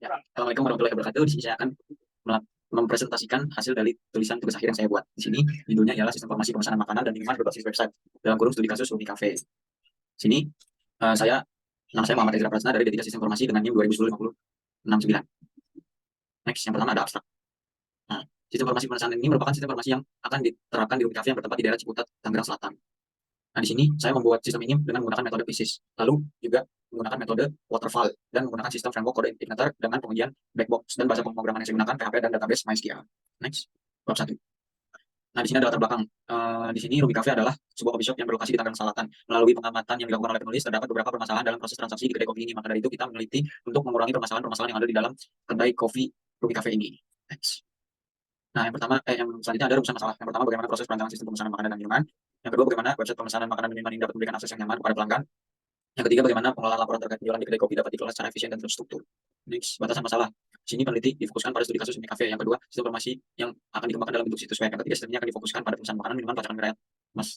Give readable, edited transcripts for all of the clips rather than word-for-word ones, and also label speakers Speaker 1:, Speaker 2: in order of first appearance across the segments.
Speaker 1: Ya, Assalamualaikum warahmatullahi wabarakatuh. Di sini saya akan mempresentasikan hasil dari tulisan tugas akhir yang saya buat. Di sini judulnya ialah Sistem Informasi Pemesanan Makanan dan Minuman berbasis website dalam kurung studi kasus Uni Cafe. Sini saya nama saya Muhammad Ezra Prasna dari D3 Sistem Informasi dengan NIM 2010-5069. Next, yang pertama ada abstrak. Nah, sistem informasi pemesanan ini merupakan sistem informasi yang akan diterapkan di Uni Cafe yang bertempat di daerah Ciputat, Tangerang Selatan. Nah, di sini saya membuat sistem ini dengan menggunakan metode PISIS, lalu juga menggunakan metode waterfall dan menggunakan sistem framework kode integrator dengan pengujian black box dan bahasa pemrograman yang saya gunakan PHP dan database MySQL. Next, bab 1. Nah, di sini ada latar belakang. Di sini Ruby Cafe adalah sebuah coffee shop yang berlokasi di Tangerang Selatan. Melalui pengamatan yang dilakukan oleh penulis, terdapat beberapa permasalahan dalam proses transaksi di kedai kopi ini. Maka dari itu kita meneliti untuk mengurangi permasalahan-permasalahan yang ada di dalam kedai kopi Ruby Cafe ini. Next. Nah, yang selanjutnya ada rumusan masalah. Yang pertama, bagaimana proses perancangan sistem pemesanan makanan dan minuman. Yang kedua, bagaimana website pemesanan makanan dan minuman ini dapat memberikan akses yang nyaman kepada pelanggan. Yang ketiga, bagaimana pengelolaan laporan terkait penjualan di kedai kopi dapat dikelola secara efisien dan terstruktur. Next, batasan masalah. Di sini peneliti difokuskan pada studi kasus Uni Cafe. Yang kedua, sistem informasi yang akan dikembangkan dalam bentuk situs web. Yang ketiga, sistemnya akan difokuskan pada pemesanan makanan, minuman, pelacakan merek,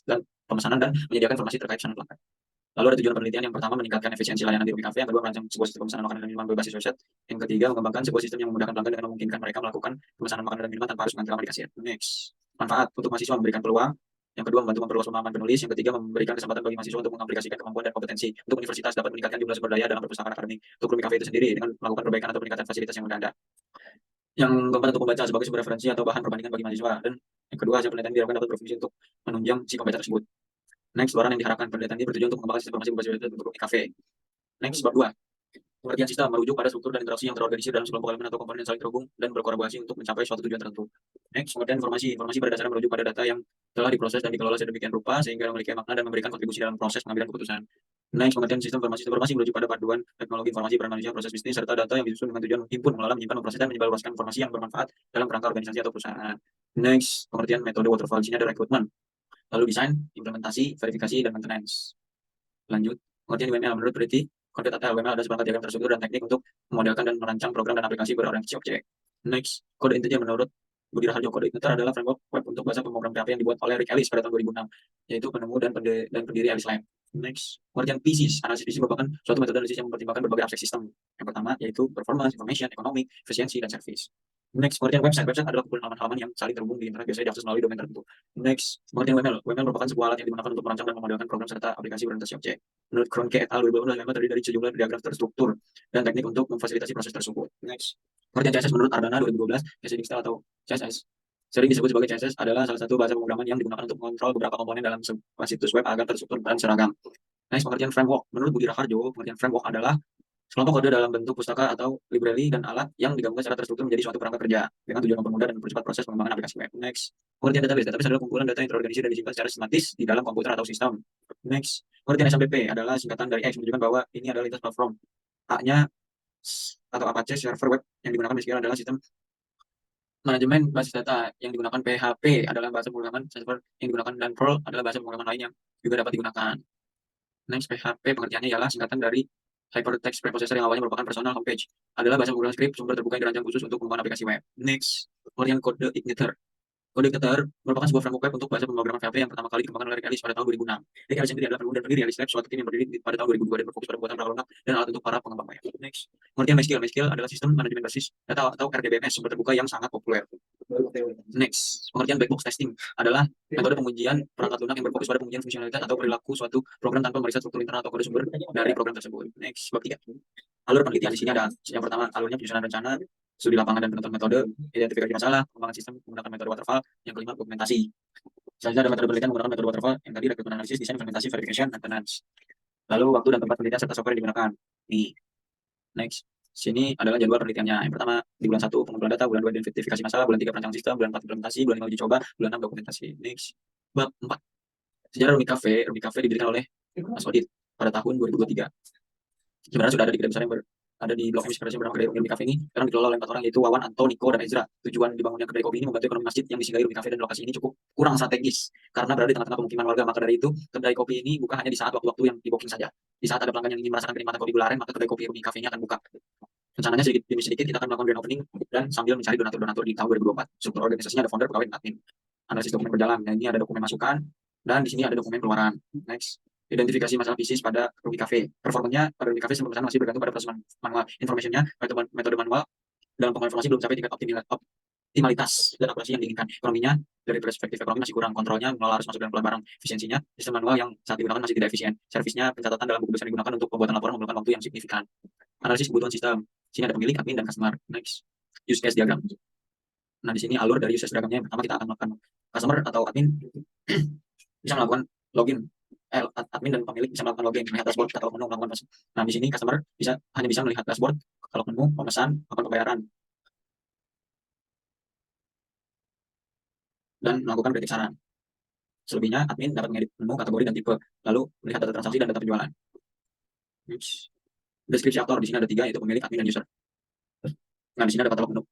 Speaker 1: dan pemesanan dan menyediakan informasi terkait pesanan pelanggan. Lalu ada tujuan penelitian. Yang pertama, meningkatkan efisiensi layanan di Ruby Cafe. Yang kedua, merancang sebuah sistem pemesanan makanan dan minuman berbasis website. Yang ketiga, mengembangkan sebuah sistem yang memudahkan pelanggan dengan memungkinkan mereka melakukan pemesanan makanan dan minuman tanpa harus mengantri lama di kasir. Next, manfaat untuk mahasiswa memberikan peluang. Yang kedua, membantu memperluas pemahaman penulis. Yang ketiga, memberikan kesempatan bagi mahasiswa untuk mengaplikasikan kemampuan dan kompetensi. Untuk universitas dapat meningkatkan jumlah sumber daya dalam perpustakaan akademik. Untuk Ruby Cafe itu sendiri dengan melakukan perbaikan atau peningkatan fasilitas yang berganda. Yang keempat, untuk membaca sebagai sumber referensi atau bahan perbandingan bagi mahasiswa. Dan yang kedua, hasil penelitian diharapkan dapat berfungsi untuk menunjang si pembaca tersebut. Next, luaran yang diharapkan penelitian ini bertujuan untuk mengembangkan sistem informasi berbasis website untuk Ruby Cafe. Next, bab 2. Pengertian sistem merujuk pada struktur dan interaksi yang terorganisir dalam sekelompok elemen atau komponen yang saling terhubung dan berkolaborasi untuk mencapai suatu tujuan tertentu. Next, pengertian informasi. Informasi pada dasarnya merujuk pada data yang telah diproses dan dikelola sedemikian rupa sehingga memiliki makna dan memberikan kontribusi dalam proses pengambilan keputusan. Next, pengertian sistem informasi. Informasi merujuk pada paduan teknologi informasi peran manusia, proses bisnis, serta data yang disusun dengan tujuan menghimpun, mengelola, menyimpan, memproses, dan menyebarluaskan informasi yang bermanfaat dalam kerangka organisasi atau perusahaan. Next, pengertian metode waterfall. Di sini ada rekrutmen, lalu desain, implementasi, verifikasi, dan maintenance. Lanjut, pengertian UML. Menurut peneliti, konsep UML ada seperangkat diagram terstruktur dan teknik untuk memodelkan dan merancang program dan aplikasi berorientasi objek. Next, kode integer. Menurut Budi Raharjo, kode integer adalah framework web untuk bahasa pemrograman PHP yang dibuat oleh Rick Ellis pada tahun 2006, yaitu penemu dan pendiri Ellis Lab. Next, pengertian PISIS. Analisis PISIS merupakan suatu metode analisis yang mempertimbangkan berbagai aspek sistem. Yang pertama yaitu performance, information, ekonomi, efisiensi, dan service. Next, pengertian website. Website adalah kumpulan halaman-halaman yang saling terhubung di internet, biasanya diakses melalui domain tertentu. Next, pengertian WML. WML merupakan sebuah alat yang digunakan untuk merancang dan memodelkan program serta aplikasi berorientasi objek. Menurut Kroenke et al. 2018, WML terdiri dari sejumlah diagram terstruktur dan teknik untuk memfasilitasi proses tersebut. Next, pengertian CSS. Menurut Ardana 2012, Casey Dijkstra atau CSS sering disebut sebagai CSS adalah salah satu bahasa pemrograman yang digunakan untuk mengontrol beberapa komponen dalam sebuah situs web agar terstruktur dan seragam. Next, pengertian framework. Menurut Budi Raharjo, pengertian framework adalah sekelompok kode dalam bentuk pustaka atau library dan alat yang digabungkan secara terstruktur menjadi suatu perangkat kerja dengan tujuan mempermudah dan mempercepat proses pengembangan aplikasi web. Next, pengertian database. Database adalah kumpulan data yang terorganisir dan disimpan secara sistematis di dalam komputer atau sistem. Next, pengertian SMTP adalah singkatan dari X, menunjukkan bahwa ini adalah lintas platform. A-nya atau Apache server web yang digunakan MySQL adalah sistem manajemen basis data. Yang digunakan PHP adalah bahasa pemrograman server yang digunakan, dan Perl adalah bahasa pemrograman lain yang juga dapat digunakan. Next, PHP pengertiannya ialah singkatan dari Hypertext Preprocessor yang awalnya merupakan personal homepage. Adalah bahasa pemrograman script sumber terbuka yang dirancang khusus untuk pengembangan aplikasi web. Next, pengertian kode igniter. Kode igniter merupakan sebuah framework web untuk bahasa pemrograman PHP yang pertama kali dikembangkan oleh Rick Ellis pada tahun 2006. Rick Ellis sendiri adalah penemuan dan pendiri Ellis Lab, suatu tim yang berdiri pada tahun 2002 dan berfokus pada pembuatan perangkat lunak dan alat untuk para pengembang web. Next, pengertian MySQL. MySQL adalah sistem manajemen basis data atau RDBMS sumber terbuka yang sangat populer. Next, pengertian black box testing adalah metode pengujian perangkat lunak yang berfokus pada pengujian fungsionalitas atau perilaku suatu program tanpa memeriksa struktur internal atau kode sumber dari program tersebut. Next, bab 3. Alur penelitian. Di sini ada yang pertama, alurnya penyusunan rencana, studi lapangan dan penentuan metode, identifikasi masalah, pengembangan sistem menggunakan metode waterfall, yang kelima dokumentasi. Selanjutnya ada metode penelitian menggunakan metode waterfall, yang tadi rekrutmen analisis, desain, implementasi, verification, maintenance. Lalu waktu dan tempat penelitian serta software yang digunakan. Nih. Next, sini adalah jadwal penelitiannya. Yang pertama di bulan 1 pengumpulan data, bulan 2 identifikasi masalah, bulan 3 perancangan sistem, bulan 4 implementasi, bulan 5 uji coba, bulan 6 dokumentasi. Next, bab 4. Sejarah Ruby Cafe. Ruby Cafe didirikan oleh Mas Odit pada tahun 2023. Sebenarnya sudah ada di kedai besar yang ada di Blok M sekarang bernama kedai Ruby Cafe ini. Sekarang dikelola oleh 4 orang, yaitu Wawan, Anto, Niko, dan Ezra. Tujuan dibangunnya kedai kopi ini membantu ekonomi masjid yang disinggahi Ruby Cafe, dan lokasi ini cukup kurang strategis karena berada di tengah-tengah pemukiman warga. Maka dari itu kedai kopi ini buka hanya di saat waktu-waktu yang di booking saja. Di saat ada pelanggan yang ingin merasakan kenikmatan kopi gula aren, maka kedai kopi Ruby Cafe-nya akan buka. Rencananya sedikit demi sedikit kita akan melakukan grand opening dan sambil mencari donatur-donatur di tahun 2024. Struktur organisasinya ada founder, pegawai, dan admin. Analisis dokumen berjalan. Nah, ini ada dokumen masukan dan di sini ada dokumen keluaran. Next, Identifikasi masalah bisnis pada Ruby Cafe. Performanya pada Ruby Cafe sebelum pemesanan masih bergantung pada proses manual. Informationnya, metode manual dalam pengolahan informasi belum sampai tingkat optimalitas dan akurasi yang diinginkan. Ekonominya, dari perspektif ekonomi masih kurang. Kontrolnya mengelola arus masuk dan keluar barang. Efisiensinya, sistem manual yang saat digunakan masih tidak efisien. Servisnya, pencatatan dalam buku besar digunakan untuk pembuatan laporan memerlukan waktu yang signifikan. Analisis kebutuhan sistem. Sini ada pemilik, admin, dan customer. Next, use case diagram. Nah, di sini alur dari use case diagramnya. Pertama kita akan melakukan customer atau admin bisa melakukan login. Admin dan pemilik bisa melakukan login, melihat dashboard, katalog menu, melakukan pesan. Nah, di sini customer hanya bisa melihat dashboard, katalog menu, pemesan, melakukan pembayaran, dan melakukan kritik saran. Selebihnya, admin dapat mengedit menu, kategori, dan tipe, lalu melihat data transaksi dan data penjualan. Deskripsi aktor, di sini ada 3, yaitu pemilik, admin, dan user. Nah, di sini ada katalog menu.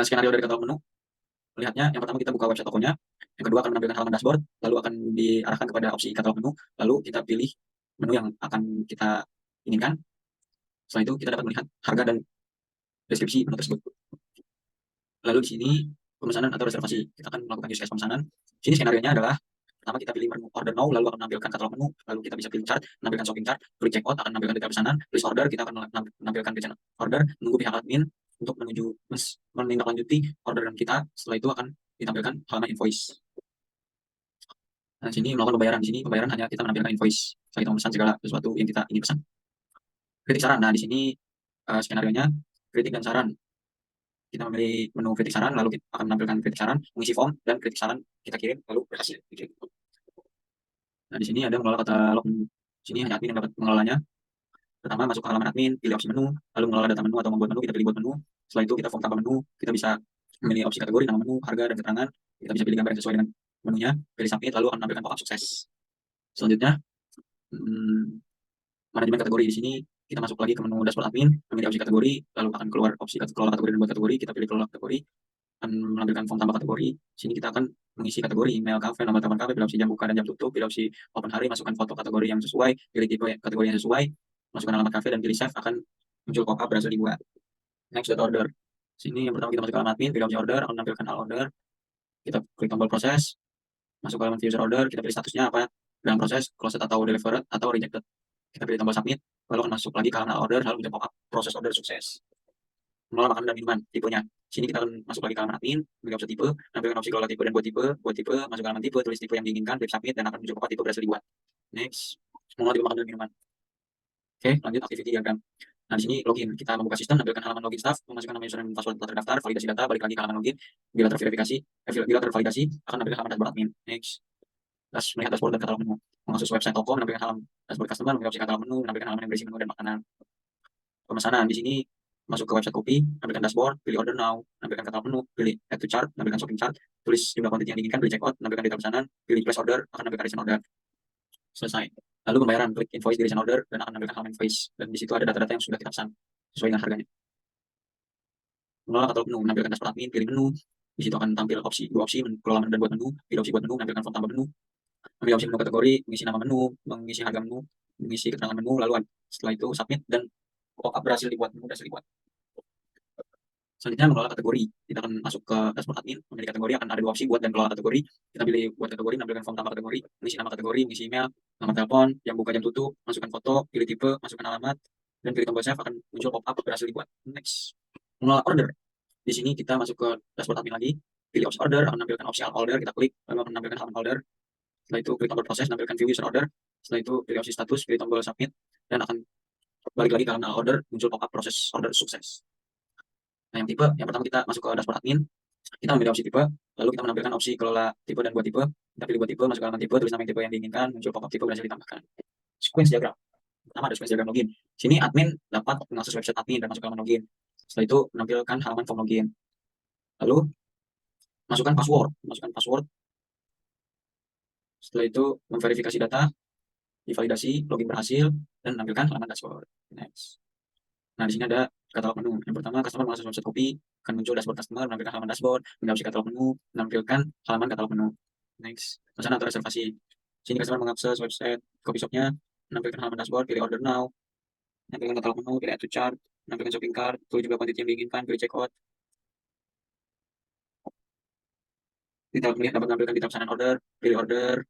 Speaker 1: Skenario dari katalog menu, melihatnya, yang pertama kita buka website tokonya, yang kedua akan menampilkan halaman dashboard, lalu akan diarahkan kepada opsi katalog menu, lalu kita pilih menu yang akan kita inginkan. Setelah itu kita dapat melihat harga dan deskripsi menu tersebut. Lalu di sini pemesanan atau reservasi, kita akan melakukan use case pemesanan. Sini skenario-nya adalah pertama kita pilih menu order now, lalu akan menampilkan katalog menu, lalu kita bisa pilih chart, menampilkan shopping chart, klik checkout akan menampilkan detail pesanan, list order kita akan menampilkan detail order, menunggu pihak admin untuk menindaklanjuti orderan kita. Setelah itu akan ditampilkan halaman invoice. Nah, sini melakukan pembayaran. Di sini pembayaran hanya kita menampilkan invoice. Setelah kita memesan segala sesuatu yang kita ingin pesan. Kritik saran. Nah, di sini skenario-nya kritik dan saran. Kita memilih menu kritik saran, lalu kita akan menampilkan kritik saran, mengisi form, dan kritik saran kita kirim, lalu berhasil. Nah, di sini ada mengelola katalog menu. Di sini hanya admin yang dapat mengelolanya. Pertama, masuk ke halaman admin, pilih opsi menu, lalu mengelola data menu atau membuat menu, kita pilih buat menu. Setelah itu kita form tambah menu, kita bisa memilih opsi kategori, nama menu, harga, dan keterangan. Kita bisa pilih gambar yang sesuai dengan menunya, pilih submit, lalu akan menampilkan pop-up sukses. Selanjutnya, manajemen kategori. Di sini kita masuk lagi ke menu dashboard admin, memilih opsi kategori, lalu akan keluar opsi kelola kategori dan buat kategori, kita pilih kelola kategori, akan menampilkan form tambah kategori. Sini kita akan mengisi kategori email kafe, nama teman kafe, pilih opsi jam buka dan jam tutup, pilih opsi open hari, masukkan foto kategori yang sesuai, pilih tipe kategori yang sesuai, masukkan alamat kafe dan pilih save, akan muncul pop-up berhasil dibuat. Next, data order. Sini yang pertama kita masuk ke alamat admin, pilih opsi order, akan menampilkan all order, kita klik tombol proses, masuk ke halaman view user order, kita pilih statusnya apa, dalam proses, closed atau delivered atau rejected. Kita pilih tombol submit, lalu akan masuk lagi ke halaman order, lalu muncul pop-up proses order sukses. Mengelola makanan dan minuman, tipenya. Sini kita akan masuk lagi ke halaman admin, pilih opsi tipe, nampilkan opsi kelola tipe dan buat tipe, masuk ke halaman tipe, tulis tipe yang diinginkan, klik submit, dan akan muncul pop-up tipe berhasil dibuat. Next, mengelola tipe makanan dan minuman. Oke, lanjut activity diagram. Nah, di sini login, kita membuka sistem, nampilkan halaman login staff, memasukkan nama username dan password telah terdaftar, validasi data, balik lagi ke halaman login. Bila tervalidasi, akan menampilkan halaman dashboard admin. Next, melihat dashboard dan katalog menu. Mengakses website toko, menampilkan halaman dashboard customer, memilih opsi katalog menu, menampilkan halaman yang berisi menu dan makanan. Pemesanan, di sini masuk ke website kopi, nampilkan dashboard, pilih order now, nampilkan katalog menu, pilih add to chart, nampilkan shopping chart, tulis jumlah kuantitas yang diinginkan, pilih checkout, nampilkan detail pesanan, pilih place order, akan nampilkan recent order. Selesai. Lalu pembayaran, klik invoice di recent order, dan akan nampilkan halaman invoice. Dan di situ ada data-data yang sudah kita pesan, sesuai dengan harganya. Mengelola katalog menu, menampilkan dashboard admin, pilih menu. Di situ akan tampil dua opsi, kelola menu dan buat menu. Pilih opsi buat menu, menampilkan form tambah menu. Ambil opsi menu kategori, mengisi nama menu, mengisi harga menu, mengisi keterangan menu, lalu setelah itu submit, dan pop-up berhasil dibuat, menu berhasil dibuat. Selanjutnya mengelola kategori. Kita akan masuk ke dashboard admin, memilih kategori, akan ada dua opsi buat dan kelola kategori. Kita pilih buat kategori, menampilkan form tambah kategori, mengisi nama kategori, mengisi email, nomor telepon, jam buka jam tutup, masukkan foto, pilih tipe, masukkan alamat, dan pilih tombol save, akan muncul pop-up berhasil dibuat. Next, mengelola order. Di sini kita masuk ke dashboard admin lagi, pilih opsi order, akan menampilkan opsi all order, kita klik, lalu akan menampilkan halaman order. Setelah itu klik tombol proses, menampilkan view user order. Setelah itu pilih opsi status, pilih tombol submit, dan akan balik lagi ke halaman order, muncul pop-up proses order sukses. Nah, yang tipe, yang pertama kita masuk ke dashboard admin, kita memilih opsi tipe, lalu kita menampilkan opsi kelola tipe dan buat tipe. Kita pilih buat tipe, masuk ke halaman tipe, tulis nama tipe yang diinginkan, muncul pop-up tipe berhasil ditambahkan. Sequence diagram. Pertama ada sequence diagram login. Sini admin dapat mengakses website admin dan masuk ke halaman login. Setelah itu menampilkan halaman form login. Lalu masukkan password. Setelah itu memverifikasi data, divalidasi, login berhasil, dan menampilkan halaman dashboard. Next. Nah, di sini ada katalog menu. Yang pertama, customer mengakses website kopi, akan muncul dashboard customer, menampilkan halaman dashboard, pilih opsi katalog menu, menampilkan halaman katalog menu. Next, pesan atau reservasi. Sini customer mengakses website kopi shopnya, menampilkan halaman dashboard, pilih order now, menampilkan katalog menu, pilih add to chart, menampilkan shopping cart, tulis juga kuantitas yang diinginkan, pilih checkout. Kita dapat menampilkan detail pesanan order, pilih order,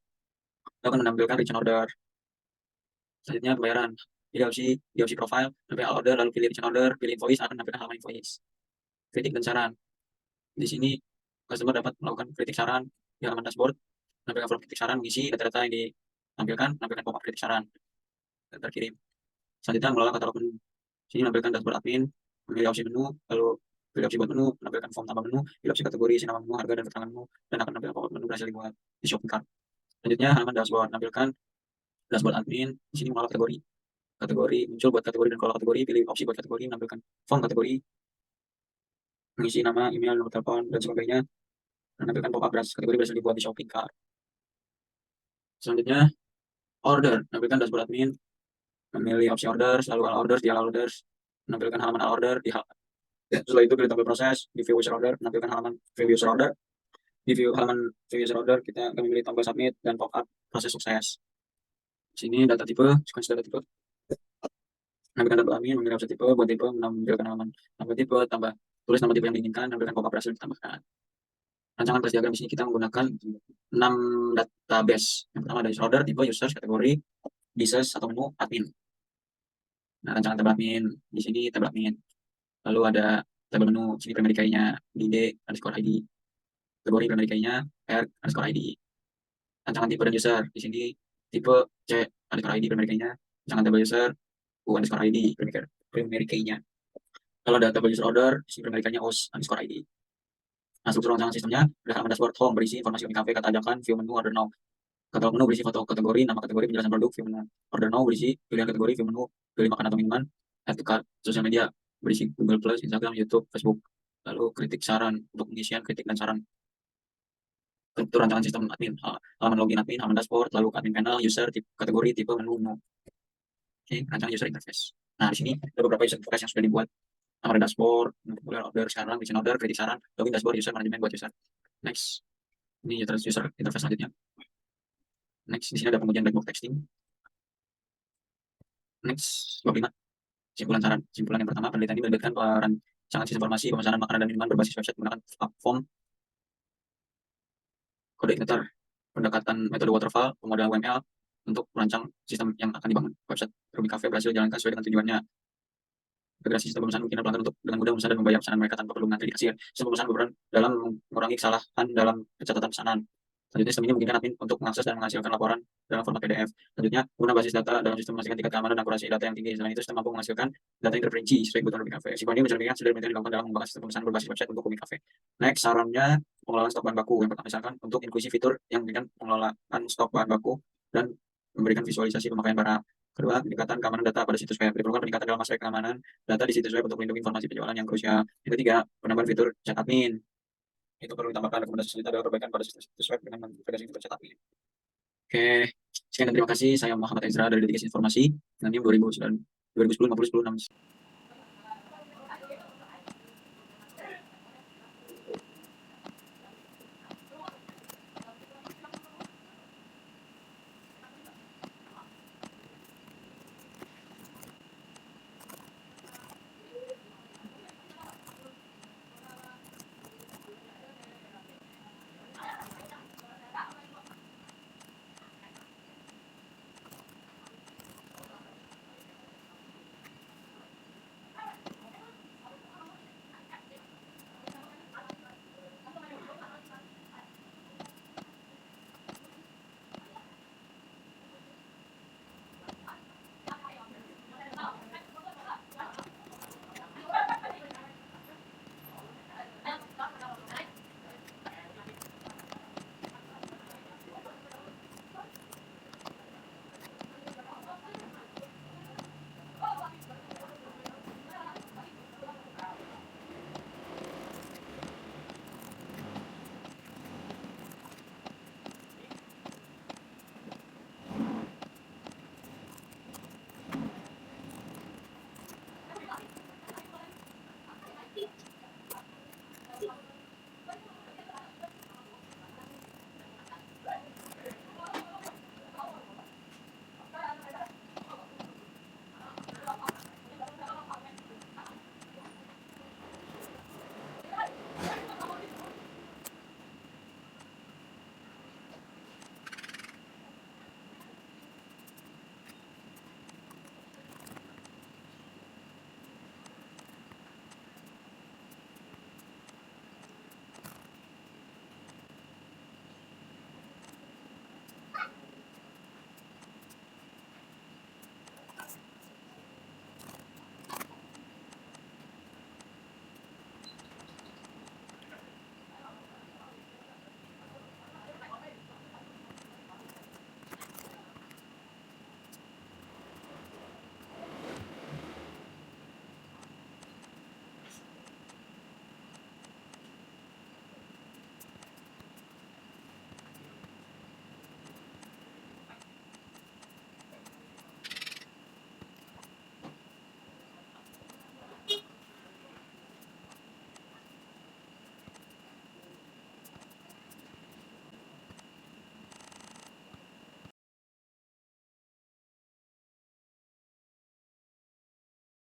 Speaker 1: akan menampilkan return order. Selanjutnya pembayaran. Di opsi profile, nampilkan all order, lalu pilih return order, pilih invoice, akan menampilkan halaman invoice. Kritik dan saran. Di sini customer dapat melakukan kritik saran di halaman dashboard, menampilkan form kritik saran, mengisi data-data yang ditampilkan, menampilkan pop-up kritik saran dan terkirim. Selanjutnya mengelola katalog menu. Sini menampilkan dashboard admin, memilih opsi menu, lalu pilih opsi buat menu, menampilkan form tambah menu, pilih opsi kategori, isi nama menu, harga dan keterangan menu, dan akan menampilkan pop-up menu berhasil dibuat di shopping cart. Selanjutnya halaman dashboard, menampilkan dashboard admin. Di sini mengelola kategori. Kategori muncul buat kategori dan kelola kategori, pilih opsi buat kategori, menampilkan form kategori, mengisi nama, email, nomor telepon, dan sebagainya, menampilkan pop-up kategori berhasil dibuat di shopping cart. Selanjutnya order, menampilkan dashboard admin, memilih opsi order, lalu all orders, di all orders, menampilkan halaman all order, setelah itu pilih tombol proses, di view user order, menampilkan halaman view user order, di halaman view user order, kita akan memilih tombol submit dan pop-up proses sukses. Di sini data tipe, sequence data tipe, menampilkan data admin, memilih opsi tipe, buat tipe, menampilkan halaman tambah tipe, tulis nama tipe yang diinginkan, menampilkan pop-up berhasil ditambahkan. Rancangan press diagram di sini kita menggunakan 6 database. Yang pertama ada user order, tipe, users, kategori, dishes atau menu, admin. Nah, rancangan tabel admin di sini tabel admin. Lalu ada tabel menu, sini primary key-nya id underscore id. Kategori primary key-nya r underscore id. Rancangan tipe dan user di sini tipe c underscore id primary key-nya. Rancangan tabel user u underscore id primary key-nya. Kalau ada tabel user order, di sini primary key-nya os underscore id. Nah, struktur rancangan sistemnya ada halaman dashboard home berisi informasi Unicafe, kata ajakan, view menu, order now. Katalog menu berisi foto kategori, nama kategori, penjelasan produk, view menu. Order now berisi pilihan kategori, view menu, pilih makan atau minuman, add to cart. Sosial media berisi Google Plus, Instagram, YouTube, Facebook. Lalu kritik saran untuk pengisian kritik dan saran. Struktur rancangan sistem admin, halaman login admin, halaman dashboard, lalu admin panel, user, kategori, tipe, menu. Oke, rancangan user interface. Nah, di sini ada beberapa user interface yang sudah dibuat. Nama dashboard, untuk mulai order sekarang, bikin order, kritik saran, login dashboard, user, manajemen buat user. Next. Ini user interface selanjutnya. Next, di sini ada pengujian black box texting. Next, bab 5. Simpulan saran. Simpulan yang pertama, penelitian ini melibatkan perancangan sistem informasi pemesanan makanan dan minuman berbasis website menggunakan platform kode ignitor, pendekatan metode waterfall, pemodelan UML untuk merancang sistem yang akan dibangun. Website Ruby Cafe berhasil dijalankan sesuai dengan tujuannya. Integrasi sistem pemesanan mungkin pelanggan untuk dengan mudah memesan dan membayar pesanan mereka tanpa perlu mengantri di kasir. Sistem pemesanan berperan dalam mengurangi kesalahan dalam pencatatan pesanan. Selanjutnya, sistem ini memungkinkan admin untuk mengakses dan menghasilkan laporan dalam format PDF. Selanjutnya, guna basis data dalam sistem memastikan tingkat keamanan dan akurasi data yang tinggi. Selain itu, sistem mampu menghasilkan data yang terperinci sesuai kebutuhan Ruby Cafe. Simpulan ini mencerminkan sudah penelitian dilakukan dalam mengembangkan sistem pemesanan berbasis website untuk Ruby Cafe. Next, sarannya pengelolaan stok bahan baku. Yang pertama, misalkan untuk inklusi fitur yang memberikan pengelolaan stok bahan baku dan memberikan visualisasi pemakaian barang. Kedua, peningkatan keamanan data pada situs web. Diperlukan peningkatan dalam aspek keamanan data di situs web untuk melindungi informasi penjualan yang krusial. Yang ketiga, penambahan fitur chat admin. Itu perlu ditambahkan rekomendasi selanjutnya adalah perbaikan pada situs web dengan mengintegrasi fitur chat admin. Oke, sekian dan terima kasih. Saya Muhammad Ezra dari Dedikasi Informasi. Dengan NIM 2010 50 10 6.